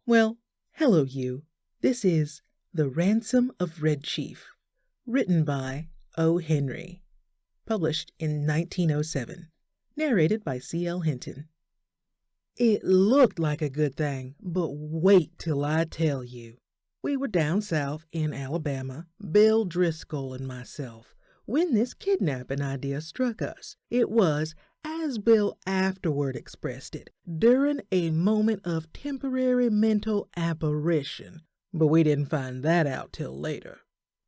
Well, hello you. This is The Ransom of Red Chief, written by O. Henry, published in 1907, narrated by C.L. Hinton. It looked like a good thing, but wait till I tell you. We were down south in Alabama, Bill Driscoll and myself, when this kidnapping idea struck us. It was, as Bill afterward expressed it, during a moment of temporary mental apparition. But we didn't find that out till later.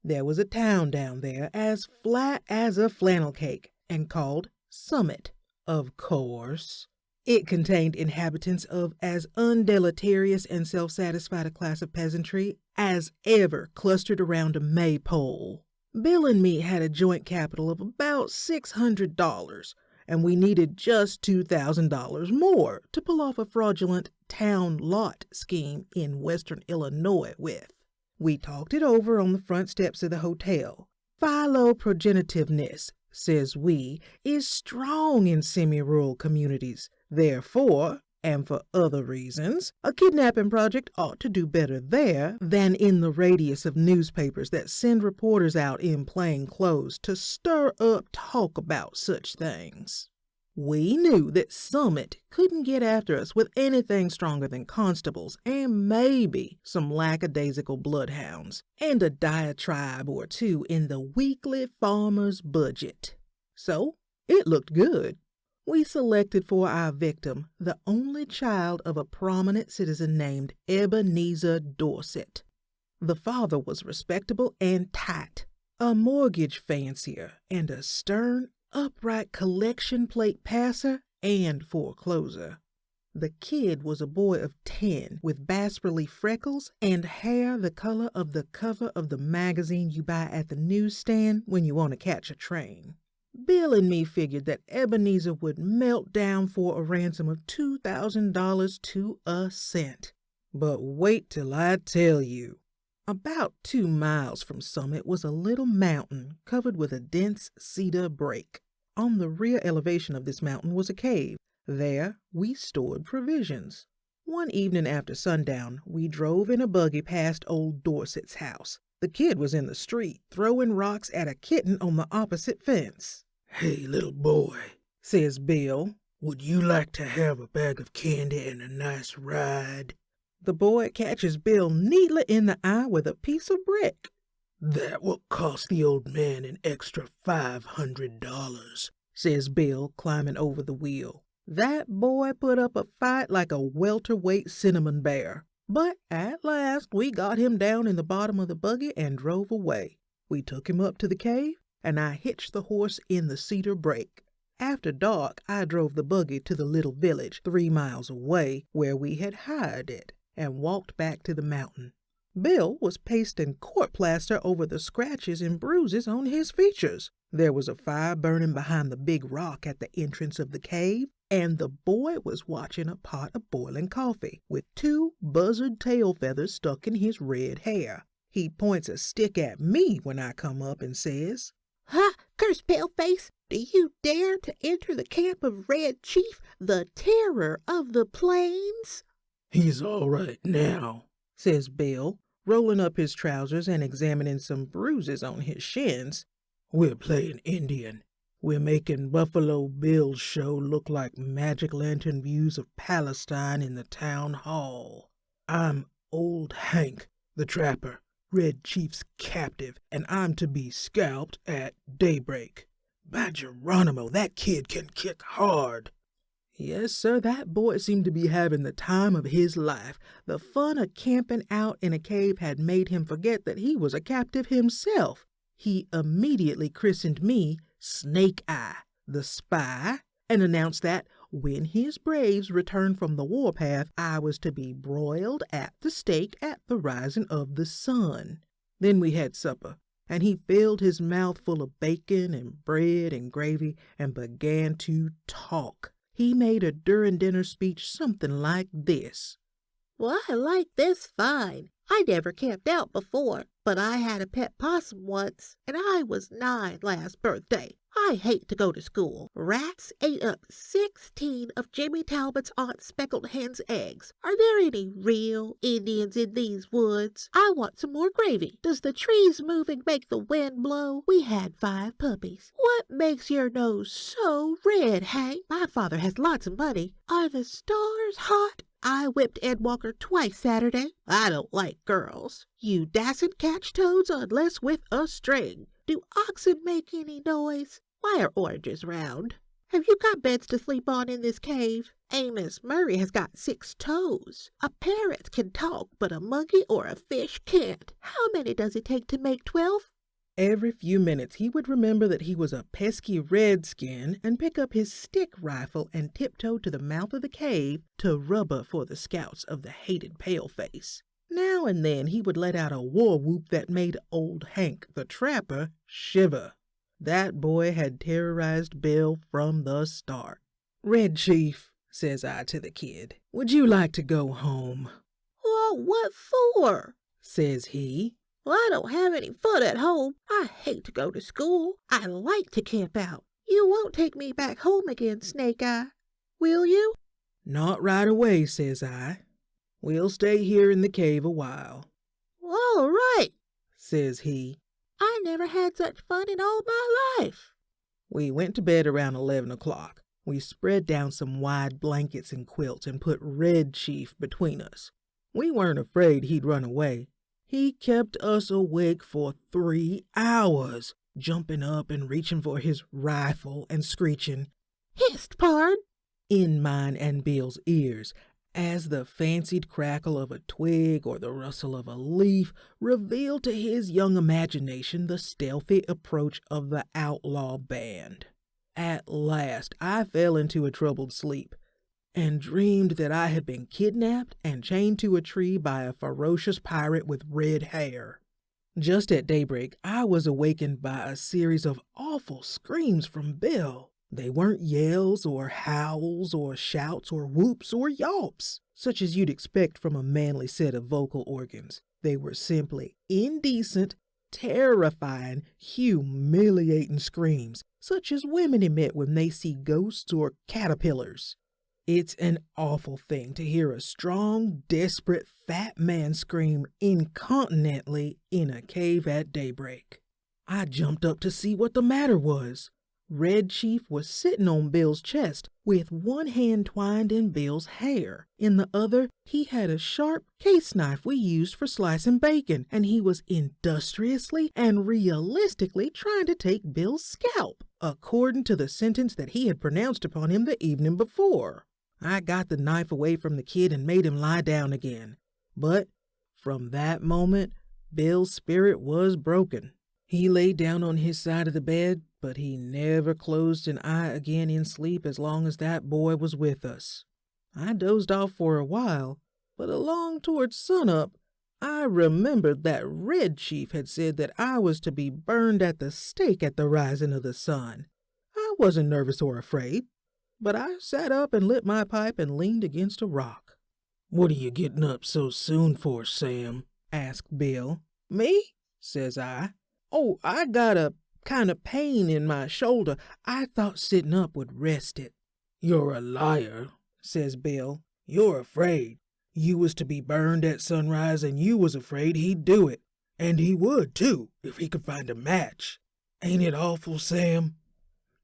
There was a town down there as flat as a flannel cake and called Summit, of course. It contained inhabitants of as undeleterious and self-satisfied a class of peasantry as ever clustered around a maypole. Bill and me had a joint capital of about $600, and we needed just $2,000 more to pull off a fraudulent town lot scheme in western Illinois with. We talked it over on the front steps of the hotel. Philoprogenitiveness, says we, is strong in semi-rural communities. Therefore, and for other reasons, a kidnapping project ought to do better there than in the radius of newspapers that send reporters out in plain clothes to stir up talk about such things. We knew that Summit couldn't get after us with anything stronger than constables and maybe some lackadaisical bloodhounds and a diatribe or two in the weekly farmer's budget. So it looked good. We selected for our victim the only child of a prominent citizen named Ebenezer Dorset. The father was respectable and tight, a mortgage fancier, and a stern, upright collection plate passer and forecloser. The kid was a boy of 10 with bas-relief freckles and hair the color of the cover of the magazine you buy at the newsstand when you want to catch a train. Bill and me figured that Ebenezer would melt down for a ransom of $2,000 to a cent. But wait till I tell you. About 2 miles from Summit was a little mountain covered with a dense cedar brake. On the rear elevation of this mountain was a cave. There we stored provisions. One evening after sundown, we drove in a buggy past old Dorset's house. The kid was in the street, throwing rocks at a kitten on the opposite fence. "Hey, little boy," says Bill, "would you like to have a bag of candy and a nice ride?" The boy catches Bill neatly in the eye with a piece of brick. "That will cost the old man an extra $500, says Bill, climbing over the wheel. That boy put up a fight like a welterweight cinnamon bear. But at last we got him down in the bottom of the buggy and drove away. We took him up to the cave, and I hitched the horse in the cedar brake. After dark, I drove the buggy to the little village 3 miles away where we had hired it, and walked back to the mountain. Bill was pasting court plaster over the scratches and bruises on his features. There was a fire burning behind the big rock at the entrance of the cave, and the boy was watching a pot of boiling coffee, with 2 buzzard tail feathers stuck in his red hair. He points a stick at me when I come up and says, "Ha, curse paleface! Do you dare to enter the camp of Red Chief, the terror of the plains?" "He's all right now," says Bill, rolling up his trousers and examining some bruises on his shins. "We're playing Indian. We're making Buffalo Bill's show look like magic lantern views of Palestine in the town hall. I'm Old Hank, the trapper, Red Chief's captive, and I'm to be scalped at daybreak. By Geronimo, that kid can kick hard." Yes, sir, that boy seemed to be having the time of his life. The fun of camping out in a cave had made him forget that he was a captive himself. He immediately christened me Snake Eye, the spy, and announced that when his braves returned from the warpath, I was to be broiled at the stake at the rising of the sun. Then we had supper, and he filled his mouth full of bacon and bread and gravy and began to talk. He made a during dinner speech something like this. "Well, I like this fine. I never camped out before, but I had a pet possum once, and I was 9 last birthday. I hate to go to school. Rats ate up 16 of Jimmy Talbot's Aunt Speckled Hen's eggs. Are there any real Indians in these woods? I want some more gravy. Does the trees moving make the wind blow? We had 5 puppies. What makes your nose so red, Hank? My father has lots of money. Are the stars hot? I whipped Ed Walker twice Saturday. I don't like girls. You dasn't catch toads unless with a string. Do oxen make any noise? Why are oranges round? Have you got beds to sleep on in this cave? Amos Murray has got 6 toes. A parrot can talk, but a monkey or a fish can't. How many does it take to make 12? Every few minutes he would remember that he was a pesky redskin and pick up his stick rifle and tiptoe to the mouth of the cave to rubber for the scouts of the hated paleface. Now and then he would let out a war whoop that made old Hank the trapper shiver. That boy had terrorized Bill from the start. "Red Chief," says I to the kid, "would you like to go home?" "Well, what for?" says he. "Well, I don't have any fun at home. I hate to go to school. I like to camp out. You won't take me back home again, Snake Eye, will you?" "Not right away," says I. "We'll stay here in the cave a while." "All right," says he. "I never had such fun in all my life." We went to bed around 11 o'clock. We spread down some wide blankets and quilts and put Red Chief between us. We weren't afraid he'd run away. He kept us awake for 3 hours, jumping up and reaching for his rifle and screeching, "Hist, pard," in mine and Bill's ears, as the fancied crackle of a twig or the rustle of a leaf revealed to his young imagination the stealthy approach of the outlaw band. At last I fell into a troubled sleep, and dreamed that I had been kidnapped and chained to a tree by a ferocious pirate with red hair. Just at daybreak, I was awakened by a series of awful screams from Bill. They weren't yells or howls or shouts or whoops or yawps, such as you'd expect from a manly set of vocal organs. They were simply indecent, terrifying, humiliating screams, such as women emit when they see ghosts or caterpillars. It's an awful thing to hear a strong, desperate, fat man scream incontinently in a cave at daybreak. I jumped up to see what the matter was. Red Chief was sitting on Bill's chest, with one hand twined in Bill's hair. In the other, he had a sharp case knife we used for slicing bacon, and he was industriously and realistically trying to take Bill's scalp, according to the sentence that he had pronounced upon him the evening before. I got the knife away from the kid and made him lie down again. But from that moment, Bill's spirit was broken. He lay down on his side of the bed, but he never closed an eye again in sleep as long as that boy was with us. I dozed off for a while, but along towards sunup, I remembered that Red Chief had said that I was to be burned at the stake at the rising of the sun. I wasn't nervous or afraid, but I sat up and lit my pipe and leaned against a rock. "What are you getting up so soon for, Sam?" asked Bill. "Me?" says I. "Oh, I got a kind of pain in my shoulder. I thought sitting up would rest it." "You're a liar," says Bill. "You're afraid. You was to be burned at sunrise, and you was afraid he'd do it. And he would, too, if he could find a match. Ain't it awful, Sam?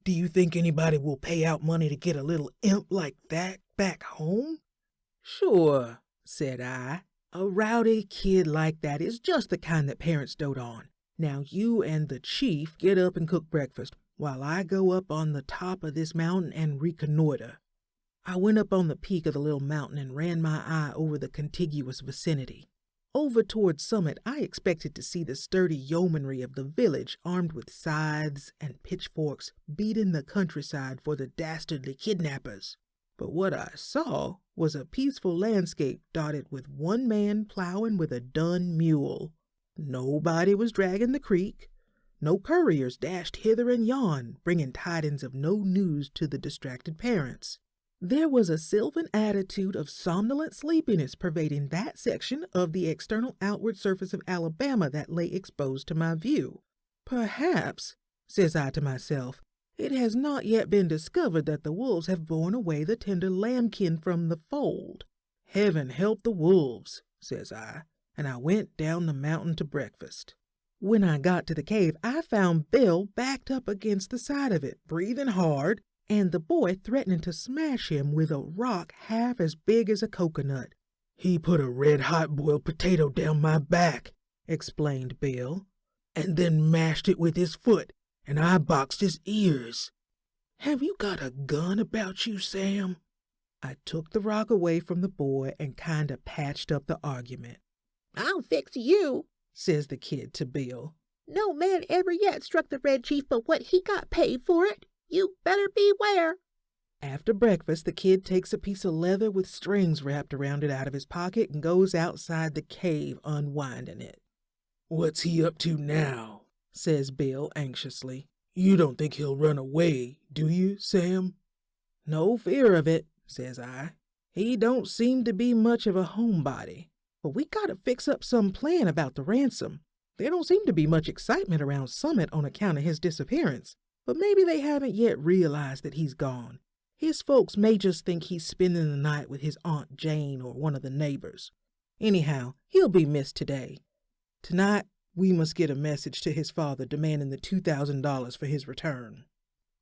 Do you think anybody will pay out money to get a little imp like that back home?" "Sure," said I. "A rowdy kid like that is just the kind that parents dote on. Now you and the chief get up and cook breakfast, while I go up on the top of this mountain and reconnoiter." I went up on the peak of the little mountain and ran my eye over the contiguous vicinity. Over toward summit, I expected to see the sturdy yeomanry of the village armed with scythes and pitchforks beating the countryside for the dastardly kidnappers. But what I saw was a peaceful landscape dotted with one man plowing with a dun mule. Nobody was dragging the creek. No couriers dashed hither and yon, bringing tidings of no news to the distracted parents. There was a sylvan attitude of somnolent sleepiness pervading that section of the external outward surface of Alabama that lay exposed to my view. Perhaps, says I to myself, it has not yet been discovered that the wolves have borne away the tender lambkin from the fold. Heaven help the wolves, says I, and I went down the mountain to breakfast. When I got to the cave, I found Bill backed up against the side of it, breathing hard, and the boy threatening to smash him with a rock half as big as a coconut. "He put a red-hot boiled potato down my back," explained Bill, "and then mashed it with his foot, and I boxed his ears. Have you got a gun about you, Sam?" I took the rock away from the boy and kinda patched up the argument. "I'll fix you," says the kid to Bill. "No man ever yet struck the Red Chief but what he got paid for it. You better beware." After breakfast, the kid takes a piece of leather with strings wrapped around it out of his pocket and goes outside the cave, unwinding it. "What's he up to now?" says Bill anxiously. "You don't think he'll run away, do you, Sam?" No fear of it, says I. He don't seem to be much of a homebody. But we gotta fix up some plan about the ransom. There don't seem to be much excitement around Summit on account of his disappearance. But maybe they haven't yet realized that he's gone. His folks may just think he's spending the night with his Aunt Jane or one of the neighbors. Anyhow, he'll be missed today. Tonight, we must get a message to his father demanding the $2,000 for his return.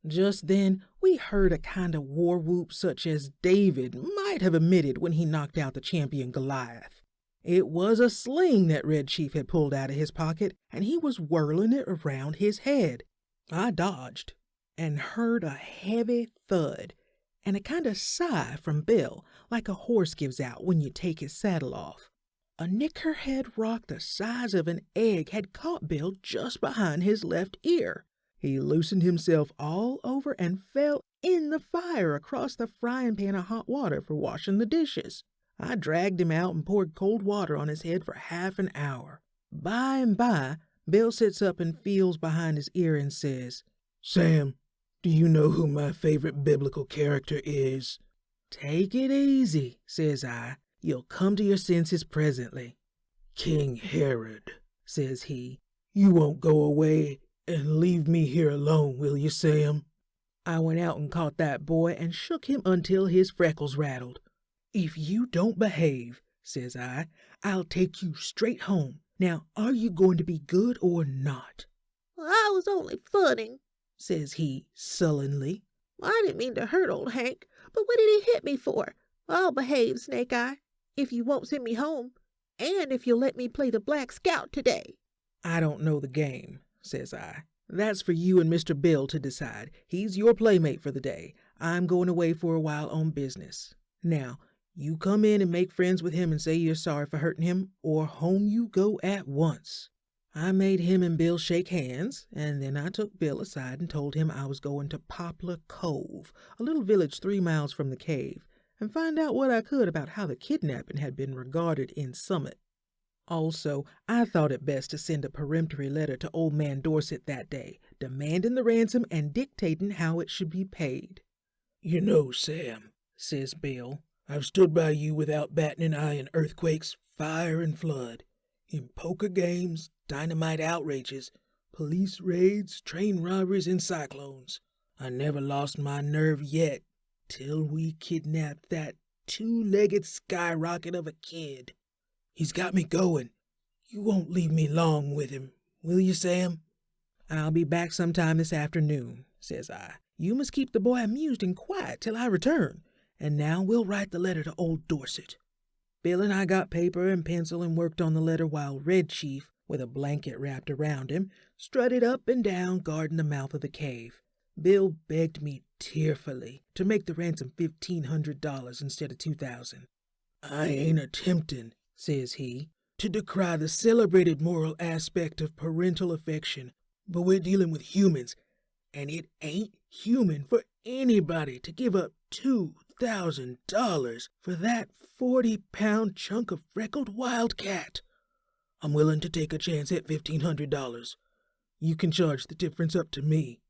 Just then, we heard a kind of war whoop such as David might have emitted when he knocked out the champion Goliath. It was a sling that Red Chief had pulled out of his pocket, and he was whirling it around his head. I dodged and heard a heavy thud and a kind of sigh from Bill, like a horse gives out when you take his saddle off. A nickerhead rock the size of an egg had caught Bill just behind his left ear. He loosened himself all over and fell in the fire across the frying pan of hot water for washing the dishes. I dragged him out and poured cold water on his head for half an hour. By and by, Bill sits up and feels behind his ear and says, "Sam, do you know who my favorite biblical character is?" "Take it easy," says I. "You'll come to your senses presently." "King Herod," says he. "You won't go away and leave me here alone, will you, Sam?" I went out and caught that boy and shook him until his freckles rattled. "If you don't behave," says I'll take you straight home. Now, are you going to be good or not?" "I was only funning," says he sullenly. "I didn't mean to hurt old Hank, but what did he hit me for? I'll behave, Snake Eye, if you won't send me home, and if you'll let me play the Black Scout today." "I don't know the game," says I. "That's for you and Mr. Bill to decide. He's your playmate for the day. I'm going away for a while on business. Now, you come in and make friends with him and say you're sorry for hurting him, or home you go at once." I made him and Bill shake hands, and then I took Bill aside and told him I was going to Poplar Cove, a little village 3 miles from the cave, and find out what I could about how the kidnapping had been regarded in Summit. Also, I thought it best to send a peremptory letter to Old Man Dorset that day, demanding the ransom and dictating how it should be paid. "You know, Sam," says Bill, "I've stood by you without batting an eye in earthquakes, fire, and flood, in poker games, dynamite outrages, police raids, train robberies, and cyclones. I never lost my nerve yet, till we kidnapped that 2-legged skyrocket of a kid. He's got me going. You won't leave me long with him, will you, Sam?" "I'll be back sometime this afternoon," says I. "You must keep the boy amused and quiet till I return. And now we'll write the letter to old Dorset." Bill and I got paper and pencil and worked on the letter while Red Chief, with a blanket wrapped around him, strutted up and down guarding the mouth of the cave. Bill begged me tearfully to make the ransom $1,500 instead of $2,000. "I ain't attempting," says he, "to decry the celebrated moral aspect of parental affection, but we're dealing with humans, and it ain't human for anybody to give up $2,000 for that 40-pound chunk of freckled wildcat. I'm willing to take a chance at $1,500. You can charge the difference up to me."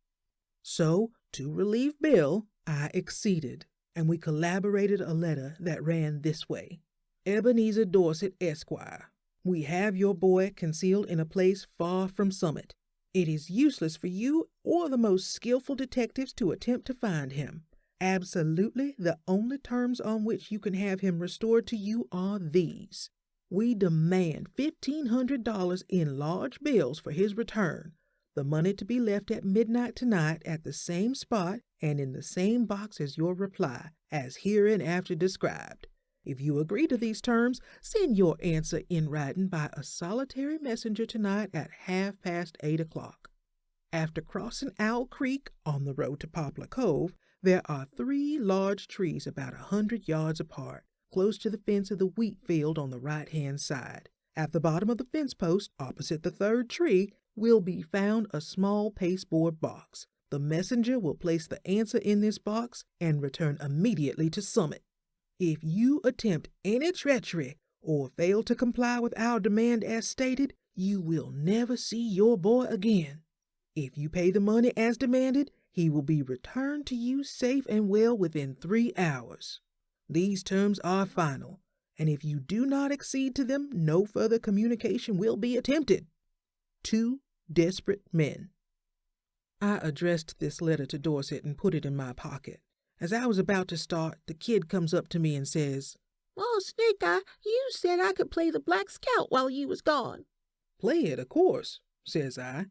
So, to relieve Bill, I acceded, and we collaborated a letter that ran this way. Ebenezer Dorset, Esquire. We have your boy concealed in a place far from Summit. It is useless for you or the most skillful detectives to attempt to find him. Absolutely the only terms on which you can have him restored to you are these. We demand $1,500 in large bills for his return, the money to be left at midnight tonight at the same spot and in the same box as your reply, as hereinafter described. If you agree to these terms, send your answer in writing by a solitary messenger tonight at 8:30. After crossing Owl Creek on the road to Poplar Cove, there are 3 large trees about 100 yards apart, close to the fence of the wheat field on the right-hand side. At the bottom of the fence post, opposite the 3rd tree, will be found a small pasteboard box. The messenger will place the answer in this box and return immediately to Summit. If you attempt any treachery or fail to comply with our demand as stated, you will never see your boy again. If you pay the money as demanded, he will be returned to you safe and well within 3 hours. These terms are final, and if you do not accede to them, no further communication will be attempted. 2 desperate men. I addressed this letter to Dorset and put it in my pocket. As I was about to start, the kid comes up to me and says, "Oh, Snake Eye, you said I could play the Black Scout while you was gone." "Play it, of course," says I.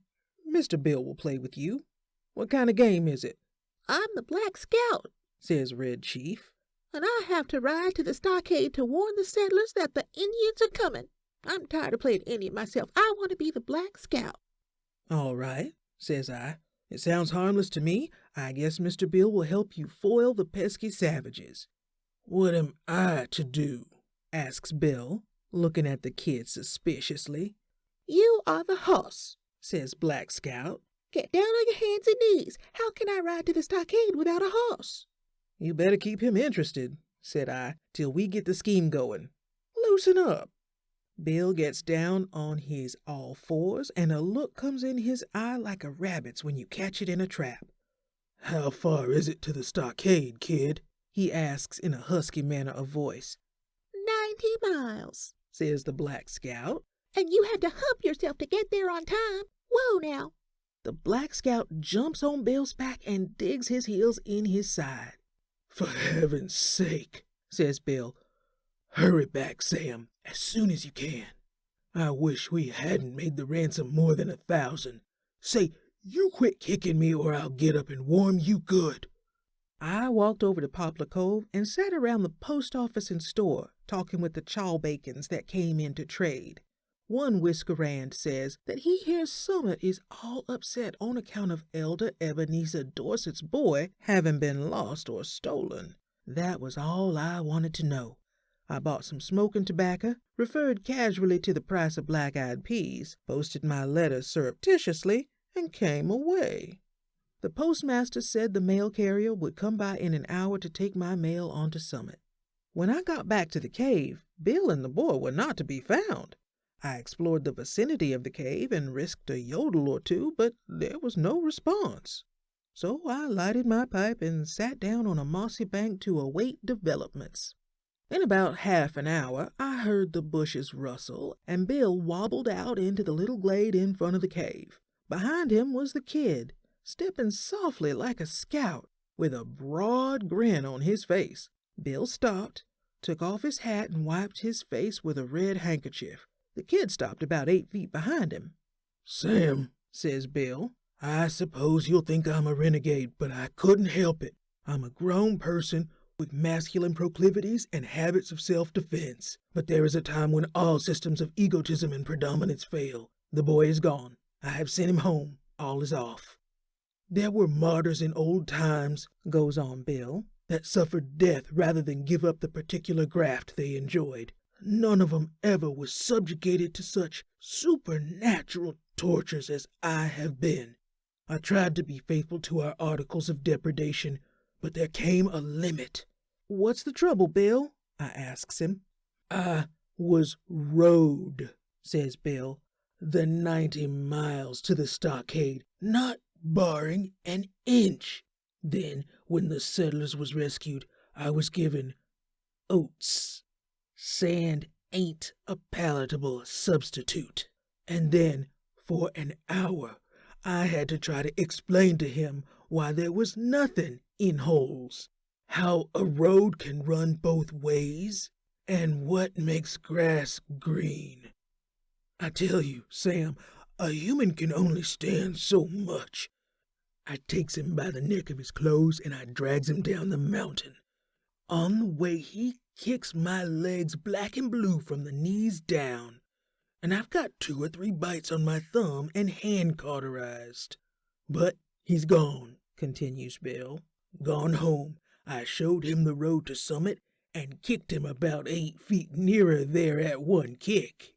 "Mr. Bill will play with you. What kind of game is it?" "I'm the Black Scout," says Red Chief. "and I have to ride to the stockade to warn the settlers that the Indians are coming. I'm tired of playing Indian myself. I want to be the Black Scout." "All right," says I. "It sounds harmless to me. I guess Mr. Bill will help you foil the pesky savages." "What am I to do?" asks Bill, looking at the kid suspiciously. "You are the horse," says Black Scout. "Get down on your hands and knees. How can I ride to the stockade without a horse?" "You better keep him interested," said I, "till we get the scheme going. Loosen up." Bill gets down on his all fours, and a look comes in his eye like a rabbit's when you catch it in a trap. "How far is it to the stockade, kid?" he asks in a husky manner of voice. 90 miles, says the Black Scout. "and you had to hump yourself to get there on time. Whoa now." The Black Scout jumps on Bill's back and digs his heels in his side. "For heaven's sake," says Bill. "Hurry back, Sam, as soon as you can. I wish we hadn't made the ransom more than 1,000. Say, you quit kicking me or I'll get up and warm you good." I walked over to Poplar Cove and sat around the post office and store, talking with the chawbacons that came in to trade. One whiskerand says that he hears Summit is all upset on account of Elder Ebenezer Dorset's boy having been lost or stolen. That was all I wanted to know. I bought some smoking tobacco, referred casually to the price of black-eyed peas, posted my letter surreptitiously, and came away. The postmaster said the mail carrier would come by in an hour to take my mail on to Summit. When I got back to the cave, Bill and the boy were not to be found. I explored the vicinity of the cave and risked a yodel or two, but there was no response. So I lighted my pipe and sat down on a mossy bank to await developments. In about half an hour, I heard the bushes rustle, and Bill wobbled out into the little glade in front of the cave. Behind him was the kid, stepping softly like a scout, with a broad grin on his face. Bill stopped, took off his hat, and wiped his face with a red handkerchief. The kid stopped about 8 feet behind him. "Sam," says Bill, "I suppose you'll think I'm a renegade, but I couldn't help it. I'm a grown person with masculine proclivities and habits of self-defense. But there is a time when all systems of egotism and predominance fail. The boy is gone. I have sent him home. All is off. There were martyrs in old times," goes on Bill, "that suffered death rather than give up the particular graft they enjoyed. None of 'em ever was subjugated to such supernatural tortures as I have been. I tried to be faithful to our articles of depredation, but there came a limit." "What's the trouble, Bill?" I asks him. "I was rode," says Bill, "the 90 miles to the stockade, not barring an inch. Then, when the settlers was rescued, I was given oats. Sand ain't a palatable substitute. And then, for an hour, I had to try to explain to him why there was nothing in holes, how a road can run both ways, and what makes grass green. I tell you, Sam, a human can only stand so much. I takes him by the neck of his clothes and I drags him down the mountain. On the way, he kicks my legs black and blue from the knees down, and I've got 2 or 3 bites on my thumb and hand cauterized. But he's gone, continues Bill. Gone home. I showed him the road to Summit and kicked him about 8 feet nearer there at one kick.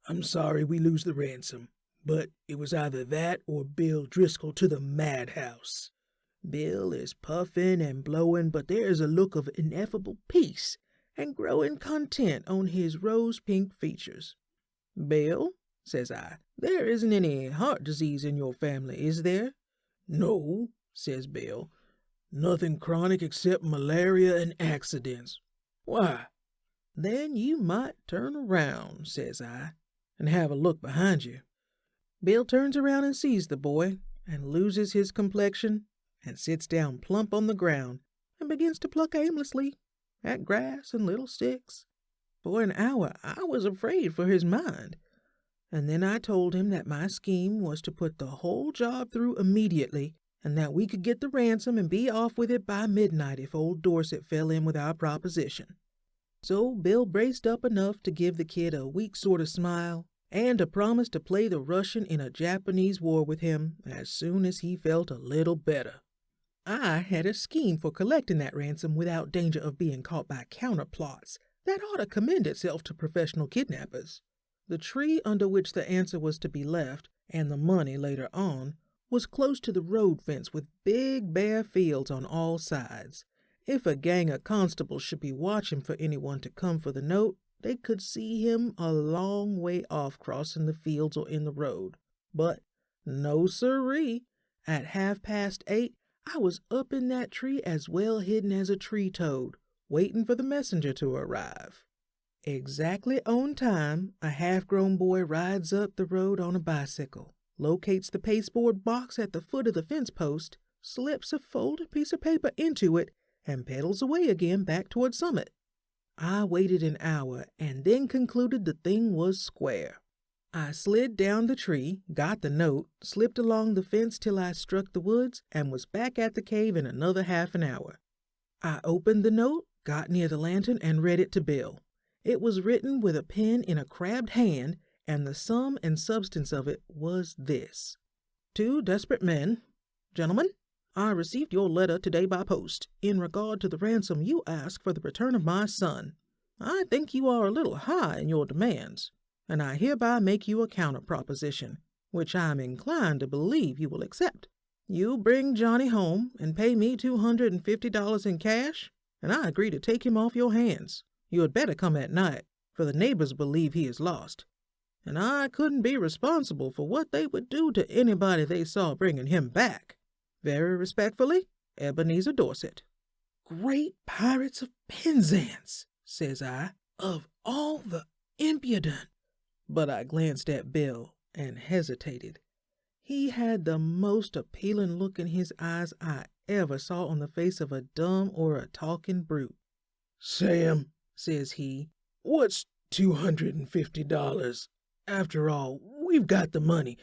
I'm sorry we lose the ransom, but it was either that or Bill Driscoll to the madhouse. Bill is puffing and blowing, but there is a look of ineffable peace and growing content on his rose-pink features. Bill, says I, there isn't any heart disease in your family, is there? No, says Bill. Nothing chronic except malaria and accidents. Why? Then you might turn around, says I, and have a look behind you. Bill turns around and sees the boy, and loses his complexion, and sits down plump on the ground, and begins to pluck aimlessly at grass and little sticks. For an hour I was afraid for his mind, and then I told him that my scheme was to put the whole job through immediately, and that we could get the ransom and be off with it by midnight if old Dorset fell in with our proposition. So Bill braced up enough to give the kid a weak sort of smile, and a promise to play the Russian in a Japanese war with him as soon as he felt a little better. I had a scheme for collecting that ransom without danger of being caught by counterplots that ought to commend itself to professional kidnappers. The tree under which the answer was to be left, and the money later on, was close to the road fence with big bare fields on all sides. If a gang of constables should be watching for anyone to come for the note, they could see him a long way off crossing the fields or in the road. But no sirree. At 8:30, I was up in that tree as well hidden as a tree toad, waiting for the messenger to arrive. Exactly on time, a half-grown boy rides up the road on a bicycle, locates the pasteboard box at the foot of the fence post, slips a folded piece of paper into it, and pedals away again back toward Summit. I waited an hour and then concluded the thing was square. I slid down the tree, got the note, slipped along the fence till I struck the woods, and was back at the cave in another half an hour. I opened the note, got near the lantern, and read it to Bill. It was written with a pen in a crabbed hand, and the sum and substance of it was this. 2 desperate men. Gentlemen, I received your letter today by post, in regard to the ransom you ask for the return of my son. I think you are a little high in your demands, and I hereby make you a counter-proposition, which I am inclined to believe you will accept. You bring Johnny home and pay me $250 in cash, and I agree to take him off your hands. You had better come at night, for the neighbors believe he is lost, and I couldn't be responsible for what they would do to anybody they saw bringing him back. Very respectfully, Ebenezer Dorset. Great pirates of Penzance, says I, of all the impudent. But I glanced at Bill and hesitated. He had the most appealing look in his eyes I ever saw on the face of a dumb or a talking brute. Sam, says he, what's $250? After all, we've got the money.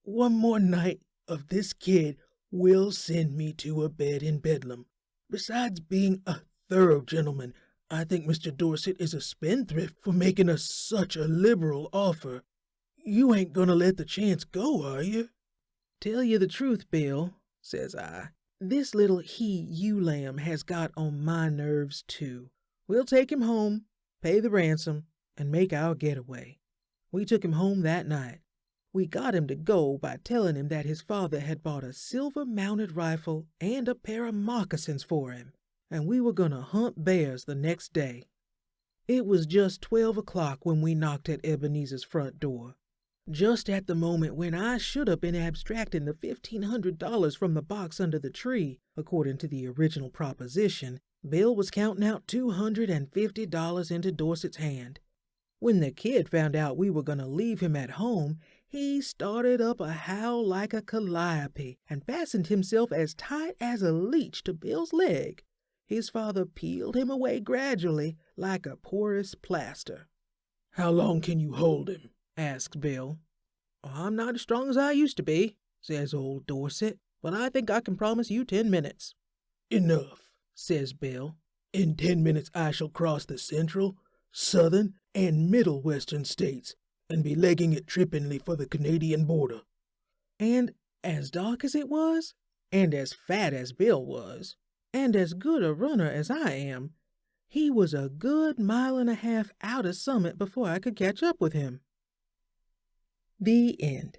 One more night of this kid will send me to a bed in Bedlam. Besides being a thorough gentleman, I think Mr. Dorset is a spendthrift for making us such a liberal offer. You ain't gonna let the chance go, are you? Tell you the truth, Bill, says I, this little he-you lamb has got on my nerves too. We'll take him home, pay the ransom, and make our getaway. We took him home that night. We got him to go by telling him that his father had bought a silver-mounted rifle and a pair of moccasins for him, and we were going to hunt bears the next day. It was just 12 o'clock when we knocked at Ebenezer's front door. Just at the moment when I should have been abstracting the $1,500 from the box under the tree, according to the original proposition, Bill was counting out $250 into Dorset's hand. When the kid found out we were going to leave him at home, he started up a howl like a calliope and fastened himself as tight as a leech to Bill's leg. His father peeled him away gradually like a porous plaster. "How long can you hold him?" asked Bill. "I'm not as strong as I used to be," says old Dorset, "but I think I can promise you 10 minutes. "Enough," says Bill. "In 10 minutes I shall cross the central, southern, and middle western states and be legging it trippingly for the Canadian border." And as dark as it was, and as fat as Bill was, and as good a runner as I am, he was a good mile and a half out of Summit before I could catch up with him. The end.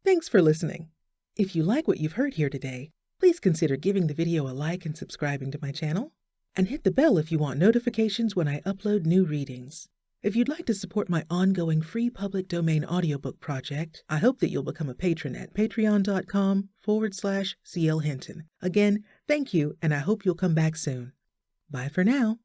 Thanks for listening. If you like what you've heard here today, please consider giving the video a like and subscribing to my channel, and hit the bell if you want notifications when I upload new readings. If you'd like to support my ongoing free public domain audiobook project, I hope that you'll become a patron at patreon.com/CL Hinton. Again, thank you, and I hope you'll come back soon. Bye for now.